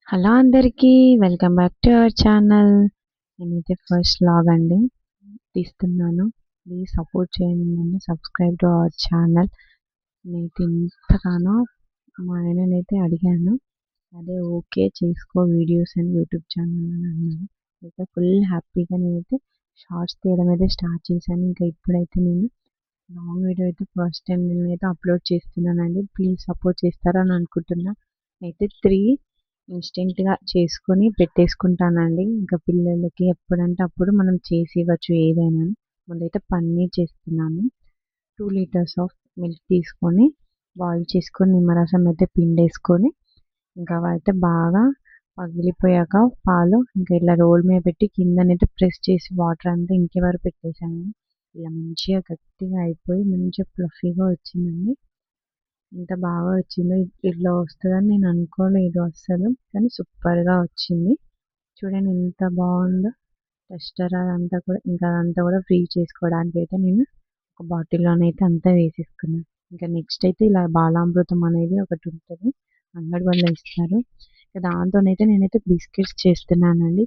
Hello అందరికీ welcome back to our channel. నేనైతే first vlog అండి తీస్తున్నాను. ప్లీజ్ సపోర్ట్ చేయండి, నన్ను సబ్స్క్రైబ్ టు అవర్ ఛానల్. నేనైతే ఇంతగానో మా ఆయననైతే అడిగాను, అదే ఓకే చేసుకో వీడియోస్ అని యూట్యూబ్ ఛానల్ అని అన్నాను. అయితే ఫుల్ హ్యాపీగా నేనైతే షార్ట్స్ తీయడం అయితే స్టార్ట్ చేశాను. ఇంకా ఇప్పుడైతే నేను లాంగ్ వీడియో అయితే ఫస్ట్ టైం నేనైతే అప్లోడ్ చేస్తున్నానండి. ప్లీజ్ సపోర్ట్ చేస్తారని అనుకుంటున్నా. అయితే 3 ఇన్స్టెంట్గా చేసుకొని పెట్టేసుకుంటానండి. ఇంకా పిల్లలకి ఎప్పుడంటే అప్పుడు మనం చేసి ఇవ్వచ్చు ఏదైనా. ముందైతే పన్నీర్ చేస్తున్నాను. 2 లీటర్స్ ఆఫ్ మిల్క్ తీసుకొని బాయిల్ చేసుకొని నిమ్మరసం అయితే పిండేసుకొని ఇంకా అవైతే బాగా పగిలిపోయాక పాలు ఇంకా ఇలా రోల్ మీద పెట్టి కిందనైతే ప్రెస్ చేసి వాటర్ అంతా ఇంకే వరకు పెట్టేశాను. ఇలా మంచిగా గట్టిగా అయిపోయి మంచిగా ఫ్లఫీగా వచ్చిందండి. ఎంత బాగా వచ్చిందో, ఇట్లా వస్తుందని నేను అనుకోలేదు అస్సలు, కానీ సూపర్గా వచ్చింది. చూడండి ఎంత బాగుందో. టెస్టర్ అదంతా కూడా ఇంకా అదంతా కూడా ఫ్రీ చేసుకోవడానికి అయితే నేను ఒక బాటిల్లోనైతే అంతా వేసేసుకున్నాను. ఇంకా నెక్స్ట్ అయితే ఇలా బాలామృతం అనేది ఒకటి ఉంటుంది, అంగడి వాళ్ళు ఇస్తారు. దాంతోనైతే నేనైతే బిస్కెట్స్ చేస్తున్నానండి.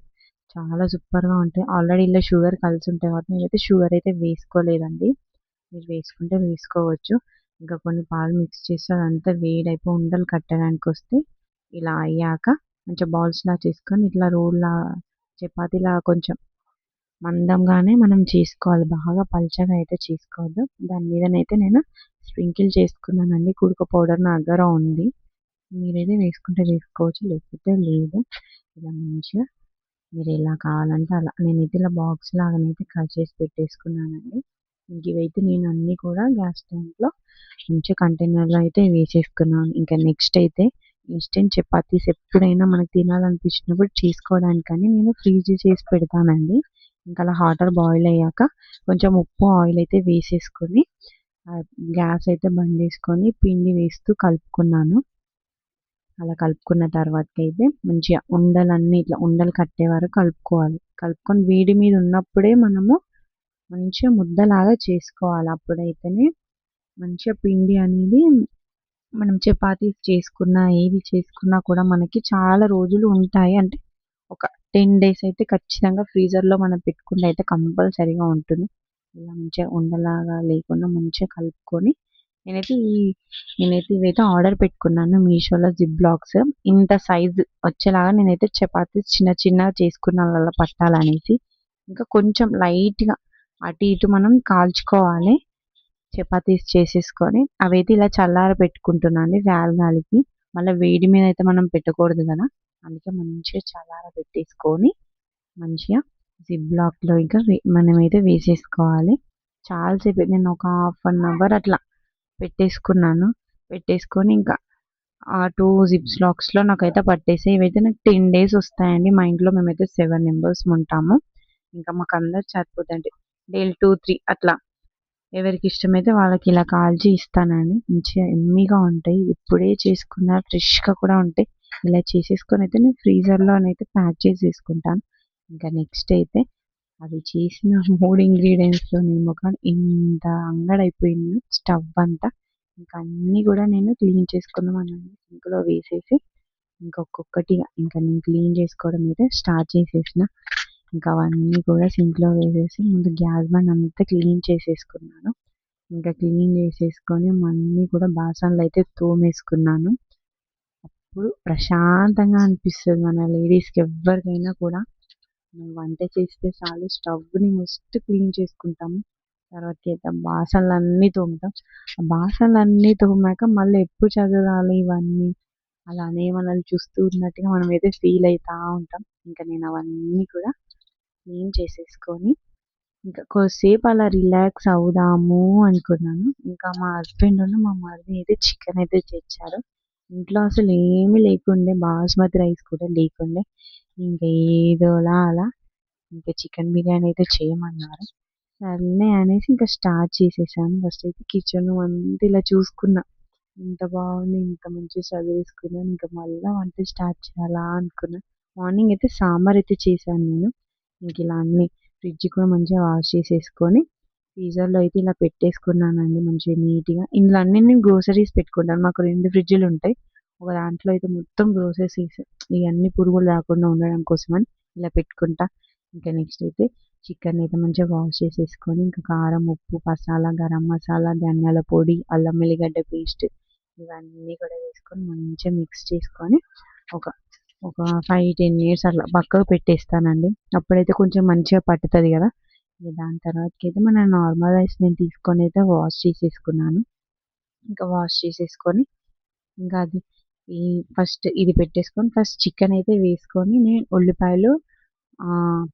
చాలా సూపర్గా ఉంటాయి. ఆల్రెడీ ఇలా షుగర్ కలిసి ఉంటాయి కాబట్టి నేనైతే షుగర్ అయితే వేసుకోలేదండి. మీరు వేసుకుంటే వేసుకోవచ్చు. ఇంకా కొన్ని పాలు మిక్స్ చేసి అదంతా వేడైపోయి ఉండలు కట్టడానికి వస్తే ఇలా అయ్యాక మంచిగా బాల్స్లా చేసుకొని ఇట్లా రోల్లా చపాతీలా కొంచెం మందంగానే మనం చేసుకోవాలి, బాగా పల్చగా అయితే చేసుకోవద్దు. దాని మీదనైతే నేను స్ప్రింకిల్ చేసుకున్నానండి. కుడుక పౌడర్ నా దగ్గర ఉంది, మీరైతే వేసుకుంటే వేసుకోవచ్చు, లేకపోతే లేదు. ఇలా మంచిగా మీరు ఎలా కావాలంటే అలా నేనైతే ఇలా బాక్స్ లాగానైతే కట్ చేసి పెట్టేసుకున్నానండి. ఇంక ఇవైతే నేను అన్నీ కూడా గ్యాస్ స్టవ్లో మంచిగా కంటైనర్లో అయితే వేసేసుకున్నాను. ఇంకా నెక్స్ట్ అయితే ఇన్స్టెంట్ చపాతీస్ ఎప్పుడైనా మనకు తినాలనిపించినప్పుడు చేసుకోవడానికని నేను ఫ్రీజ్ చేసి పెడతానండి. ఇంకా అలా వాటర్ బాయిల్ అయ్యాక కొంచెం ఉప్పు ఆయిల్ అయితే వేసేసుకొని గ్యాస్ అయితే బంద్ చేసుకొని పిండి వేస్తూ కలుపుకున్నాను. అలా కలుపుకున్న తర్వాతకి అయితే మంచిగా ఉండలన్నీ ఇట్లా ఉండలు కట్టే వరకు కలుపుకోవాలి. కలుపుకొని వేడి మీద ఉన్నప్పుడే మనము మంచిగా ముద్దలాగా చేసుకోవాలి. అప్పుడైతేనే మంచిగా పిండి అనేది మనం చపాతీస్ చేసుకున్నా ఏది చేసుకున్నా కూడా మనకి చాలా రోజులు ఉంటాయి. అంటే ఒక 10 డేస్ అయితే ఖచ్చితంగా ఫ్రీజర్లో మనం పెట్టుకుంటే అయితే కంపల్సరీగా ఉంటుంది. ఇలా మంచిగా ఉండలాగా లేకుండా మంచిగా కలుపుకొని నేనైతే ఇవైతే ఆర్డర్ పెట్టుకున్నాను మీషోలో జిప్ బ్లాక్స్. ఇంత సైజు వచ్చేలాగా నేనైతే చపాతీస్ చిన్న చిన్నగా చేసుకున్నాను అలా పట్టాలనేసి. ఇంకా కొంచెం లైట్గా అటు ఇటు మనం కాల్చుకోవాలి చపాతీస్ చేసేసుకొని. అవైతే ఇలా చల్లార పెట్టుకుంటున్నాను గాలికి. మళ్ళీ వేడి మీద అయితే మనం పెట్టకూడదు కదా, అందుకే మంచిగా చల్లార పెట్టేసుకొని మంచిగా జిప్ బ్లాక్లో ఇంకా మనమైతే వేసేసుకోవాలి. చాలాసేపు నేను ఒక హాఫ్ అన్ అవర్ అట్లా పెట్టేసుకున్నాను. పెట్టేసుకొని ఇంకా ఆ 2 జిప్స్ లాక్స్లో నాకైతే పట్టేసాయి. ఇవైతే నాకు 10 డేస్ వస్తాయండి. మా ఇంట్లో మేమైతే 7 మెంబర్స్ ఉంటాము. ఇంకా మాకు అందరు సరిపోతాయండి. డైలీ 2, 3 అట్లా ఎవరికి ఇష్టమైతే వాళ్ళకి ఇలా కాల్చి ఇస్తానండి. మంచిగా ఎమ్మీగా ఉంటాయి. ఇప్పుడే చేసుకున్న ఫ్రెష్గా కూడా ఉంటాయి. ఇలా చేసేసుకొని అయితే నేను ఫ్రీజర్లోనైతే ప్యాక్ చేసేసుకుంటాను. ఇంకా నెక్స్ట్ అయితే అది చేసిన 3 ఇంగ్రీడియంట్స్‌తోనేమో కానీ ఇంత అంగడైపోయింది స్టవ్ అంతా. ఇంకా అన్నీ కూడా నేను క్లీన్ చేసుకుందామని సింక్‌లో వేసేసి ఇంకా ఒక్కొక్కటిగా ఇంకా నేను క్లీన్ చేసుకోవడం అయితే స్టార్ట్ చేసేసిన. ఇంకా అవన్నీ కూడా సింక్‌లో వేసేసి ముందు గ్యాస్ బండ్ అంతా క్లీన్ చేసేసుకున్నాను. ఇంకా క్లీన్ చేసేసుకొని అన్నీ కూడా బాసనలు అయితే తోమేసుకున్నాను. అప్పుడు ప్రశాంతంగా అనిపిస్తుంది మన లేడీస్‌కి ఎవ్వరికైనా కూడా. మనం వంట చేస్తే చాలు స్టవ్‌ని ఫస్ట్ క్లీన్ చేసుకుంటాము. తర్వాతకి బాసనలన్నీ తోముతాం. ఆ బాసనలన్నీ తోమాక మళ్ళీ ఎప్పుడు చదరాలి ఇవన్నీ అలానే మనల్ని చూస్తూ ఉన్నట్టుగా మనమైతే ఫీల్ అవుతా ఉంటాం. ఇంకా నేను అవన్నీ కూడా క్లీన్ చేసేసుకొని ఇంకా కొద్దిసేపు అలా రిలాక్స్ అవుదాము అనుకున్నాను. ఇంకా మా హస్బెండ్ మా మరిది అయితే చికెన్ అయితే తెచ్చారు. ఇంట్లో అసలు ఏమీ లేకుండే, బాస్మతి రైస్ కూడా లేకుండే. ఇంకా ఏదోలా అలా ఇంకా చికెన్ బిర్యానీ అయితే చేయమన్నారు. సర్లే అనేసి ఇంకా స్టార్ట్ చేసేసాను. ఫస్ట్ అయితే కిచెన్ అంతా ఇలా చూసుకున్నా. ఇంత బాగుంది, ఇంత మంచిగా చదివేసుకున్నాను. ఇంకా మళ్ళీ వంట స్టార్ట్ చేయాలా అనుకున్నా. మార్నింగ్ అయితే సాంబార్ అయితే చేశాను నేను. ఇంక ఇలా అన్నీ ఫ్రిడ్జ్ కూడా మంచిగా వాష్ చేసేసుకొని ఫ్రీజర్లో అయితే ఇలా పెట్టేసుకున్నానండి మంచిగా నీట్‌గా. ఇందులో అన్నీ నేను గ్రోసరీస్ పెట్టుకుంటాను. మాకు 2 ఫ్రిడ్జ్‌లు ఉంటాయి. ఒక దాంట్లో అయితే మొత్తం గ్రోసరీస్ ఇవన్నీ పురుగులు రాకుండా ఉండడం కోసమని ఇలా పెట్టుకుంటా. ఇంకా నెక్స్ట్ అయితే చికెన్ అయితే మంచిగా వాష్ చేసేసుకొని ఇంకా కారం, ఉప్పు, మసాలా, గరం మసాలా, ధనియాల పొడి, అల్లం వెల్లిగడ్డ పేస్ట్ ఇవన్నీ కూడా వేసుకొని మంచిగా మిక్స్ చేసుకొని ఒక ఒక 5-10 మినిట్స్ అట్లా పక్కకు పెట్టేస్తానండి. అప్పుడైతే కొంచెం మంచిగా పట్టుతుంది కదా. దాని తర్వాతకి అయితే మన నార్మల్ రైస్ నేను తీసుకొని అయితే వాష్ చేసేసుకున్నాను. ఇంకా వాష్ చేసేసుకొని ఇంకా అది ఈ ఫస్ట్ ఇది పెట్టేసుకొని ఫస్ట్ చికెన్ అయితే వేసుకొని నేను ఉల్లిపాయలు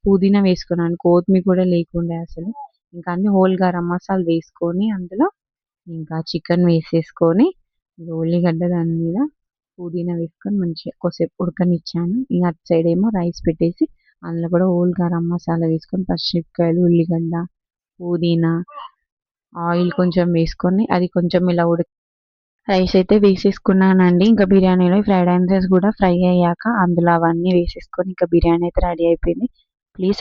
పుదీనా వేసుకున్నాను. కొత్తిమీర కూడా లేకుండే అసలు. ఇంకా అన్ని హోల్ గరం మసాలా వేసుకొని అందులో ఇంకా చికెన్ వేసేసుకొని ఉల్లిగడ్డ దాని మీద పుదీనా వేసుకొని మంచిగా కొద్దిసేపు ఉడకనిచ్చాను. ఇంకా అటు సైడ్ ఏమో రైస్ పెట్టేసి అందులో కూడా హోల్ గరం మసాలా వేసుకొని పచ్చిమిరపకాయలు, ఉల్లిగడ్డ, పుదీనా, ఆయిల్ కొంచెం వేసుకొని అది కొంచెం ఇలా రైస్ అయితే వేసేసుకున్నానండి. ఇంకా బిర్యానీలో ఫ్రైడ్ ఆనియన్స్ కూడా ఫ్రై అయ్యాక అందులో అవన్నీ వేసేసుకొని ఇంకా బిర్యానీ అయితే రెడీ అయిపోయింది. ప్లీజ్